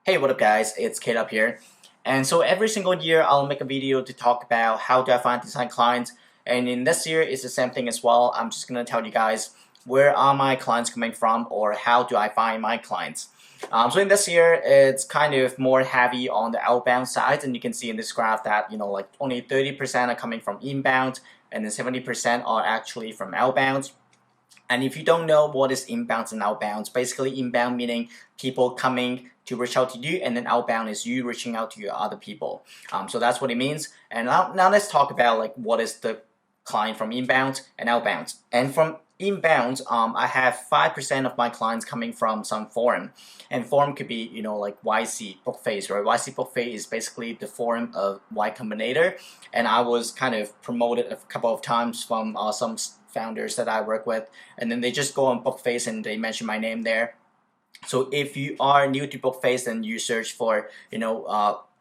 Hey, what up guys, it's Kate up here. And so every single year I'll make a video to talk about how do I find design clients, and in this year it's the same thing as well. I'm just gonna tell you guys where are my clients coming from or how do I find my clients. So in this year it's kind of more heavy on the outbound side, and you can see in this graph that like only 30% are coming from inbound and then 70% are actually from outbound. And if you don't know what is inbounds and outbounds, basically inbound meaning people coming to reach out to you, and then outbound is you reaching out to your other people. So that's what it means. And now let's talk about like what is the client from inbound and outbound. And from inbound, I have 5% of my clients coming from some forum, and forum could be like YC Bookface, right? YC Bookface is basically the forum of Y Combinator, and I was kind of promoted a couple of times from some founders that I work with, and then they just go on Bookface and they mention my name there. So if you are new to Bookface and you search for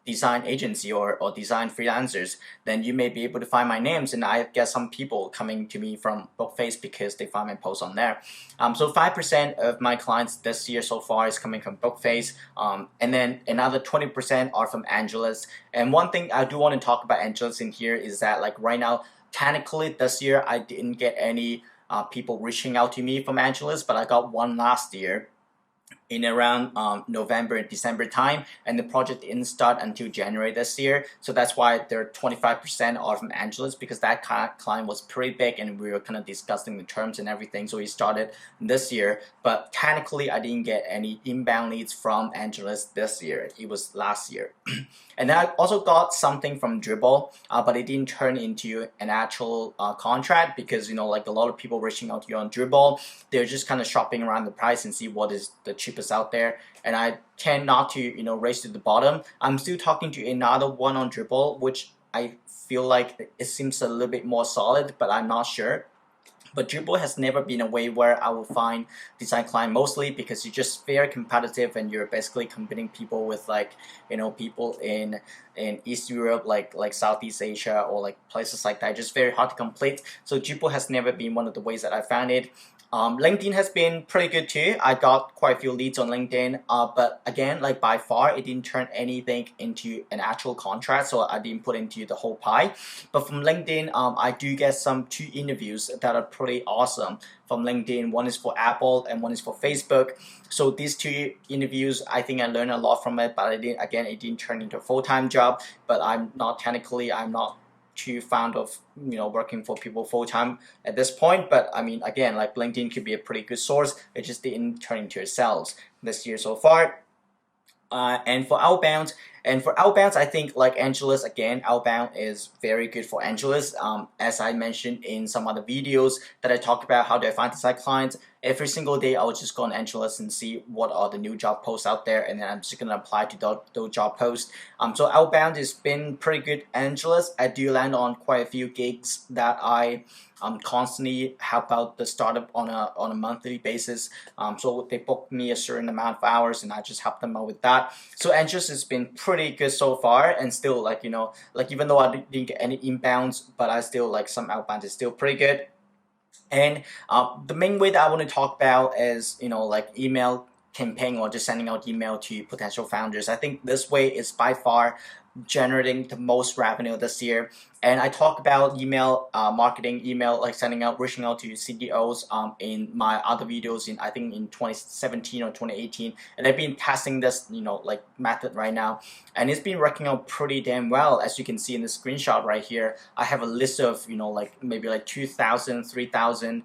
design agency or design freelancers, then you may be able to find my names, and I get some people coming to me from Bookface because they find my posts on there. So 5% of my clients this year so far is coming from Bookface, and then another 20% are from Angelus. And one thing I do want to talk about Angelus in here is that like right now, technically this year I didn't get any people reaching out to me from Angelus, but I got one last year in around November and December time, and the project didn't start until January this year. So that's why there 25% are from Angelus, because that client was pretty big and we were kind of discussing the terms and everything. So he started this year, but technically I didn't get any inbound leads from Angelus this year. It was last year. And then I also got something from Dribbble, but it didn't turn into an actual contract, because like a lot of people reaching out to you on Dribbble, they're just kind of shopping around the price and see what is the cheapest out there, and I tend not to race to the bottom. I'm still talking to another one on Dribbble, which I feel like it seems a little bit more solid, but I'm not sure. But Dribbble has never been a way where I will find design client, mostly because you're just very competitive and you're basically competing people with like people in East Europe, like Southeast Asia or like places like that. Just very hard to complete. So Dribbble has never been one of the ways that I found it. LinkedIn has been pretty good too. I got quite a few leads on LinkedIn, but again, like by far, it didn't turn anything into an actual contract, so I didn't put into the whole pie. But from LinkedIn, I do get some 2 interviews that are pretty awesome from LinkedIn. One is for Apple and one is for Facebook. So these 2 interviews, I think I learned a lot from it, but it didn't turn into a full-time job. But I'm not too fond of working for people full-time at this point. But I mean, again, like LinkedIn could be a pretty good source. It just didn't turn into a sales this year so far. And for outbound, I think like Angelus, again, outbound is very good for Angelus. As I mentioned in some other videos that I talked about how do I find design clients, every single day I would just go on Angelus and see what are the new job posts out there, and then I'm just gonna apply to those job posts. So outbound has been pretty good. Angelus, I do land on quite a few gigs that I constantly help out the startup on a monthly basis. So they book me a certain amount of hours and I just help them out with that. So Angelus has been pretty good so far, and still like even though I didn't get any inbounds, but I still like some outbound is still pretty good. And the main way that I want to talk about is like email campaign or just sending out email to potential founders. I think this way is by far generating the most revenue this year. And I talk about email marketing, email like reaching out to CEOs in my other videos I think in 2017 or 2018, and I've been testing this like method right now, and it's been working out pretty damn well. As you can see in the screenshot right here, I have a list of like maybe like 2,000, 3,000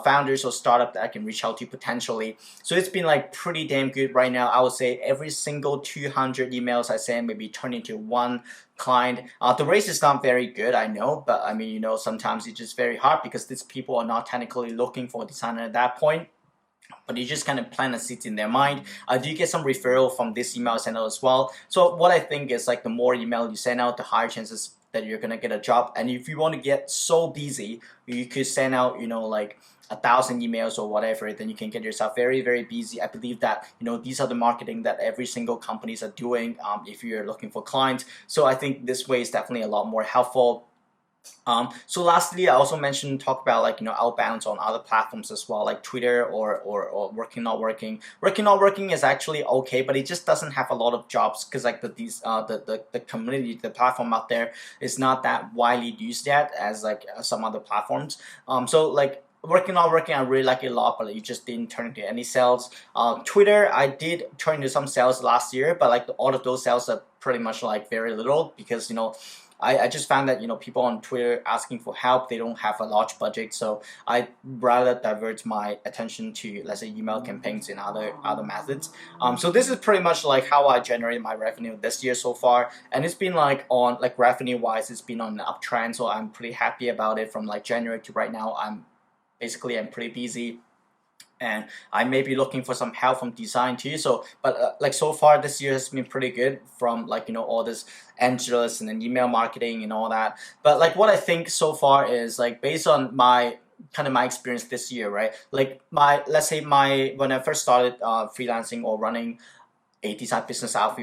founders or startup that I can reach out to potentially. So it's been like pretty damn good right now. I would say every single 200 emails I send maybe turn into 1 client. The race is not very good, I know, but I mean sometimes it's just very hard because these people are not technically looking for a designer at that point, but you just kind of plant a seed in their mind. Do you get some referral from this email sent out as well? So what I think is like the more email you send out, the higher chances that you're gonna get a job. And if you want to get so busy, you could send out like 1,000 emails or whatever, then you can get yourself very, very busy. I believe that these are the marketing that every single companies are doing if you're looking for clients. So I think this way is definitely a lot more helpful. So lastly, I also mentioned talk about like outbounds on other platforms as well, like Twitter or working not working. Working not working is actually okay, but it just doesn't have a lot of jobs because like the community, the platform out there is not that widely used yet as like some other platforms. So like working not working, I really like it a lot, but it just didn't turn into any sales. Twitter, I did turn into some sales last year, but like all of those sales are pretty much like very little because I just found that people on Twitter asking for help, they don't have a large budget, so I rather divert my attention to, let's say, email campaigns and other methods. So this is pretty much like how I generate my revenue this year so far, and it's been like on like revenue wise, it's been on an uptrend, so I'm pretty happy about it. From like January to right now, I'm pretty busy, and I may be looking for some help from design too. So, but like so far this year has been pretty good from like all this Angelus and then email marketing and all that. But like what I think so far is like based on my my experience this year, right? Like my let's say my when I first started freelancing or running a design business out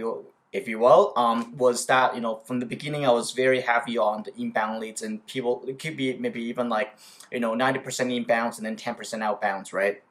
if you will, was that from the beginning I was very heavy on the inbound leads, and people, it could be maybe even like 90% inbounds and then 10% outbounds, right?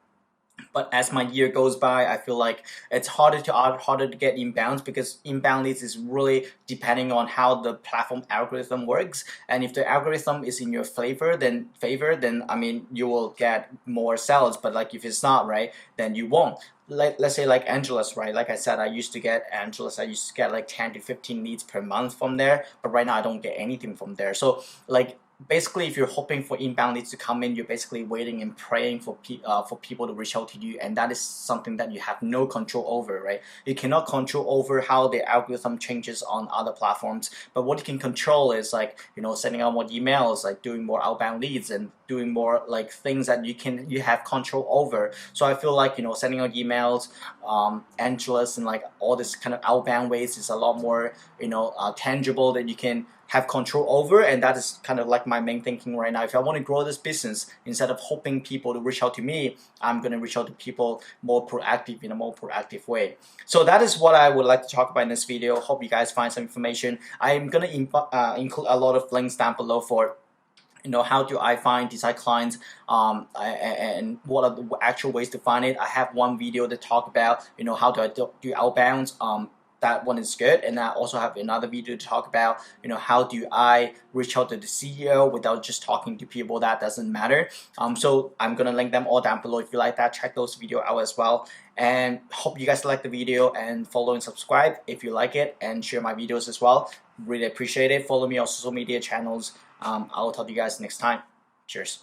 But as my year goes by, I feel like it's harder to get inbounds because inbound leads is really depending on how the platform algorithm works. And if the algorithm is in your favor, then I mean you will get more sales. But like if it's not, right, then you won't. Like let's say like Angelus, right? Like I said, I used to get Angelus. I used to get like 10 to 15 leads per month from there. But right now I don't get anything from there. So like basically, if you're hoping for inbound leads to come in, you're basically waiting and praying for people to reach out to you, and that is something that you have no control over, right? You cannot control over how the algorithm changes on other platforms, but what you can control is like sending out more emails, like doing more outbound leads, and doing more like things that you have control over. So I feel like sending out emails, Angelus, and like all this kind of outbound ways is a lot more tangible that you can have control over, and that is kind of like my main thinking right now. If I want to grow this business, instead of hoping people to reach out to me, I'm going to reach out to people more proactive, in a more proactive way. So that is what I would like to talk about in this video. Hope you guys find some information. I'm going to include a lot of links down below for how do I find design clients, and what are the actual ways to find it. I have one video to talk about how do I do outbounds. That one is good, and I also have another video to talk about how do I reach out to the CEO without just talking to people. That doesn't matter. So I'm gonna link them all down below. If you like that, check those videos out as well. And hope you guys like the video, and follow and subscribe if you like it, and share my videos as well. Really appreciate it. Follow me on social media channels. I'll talk to you guys next time. Cheers.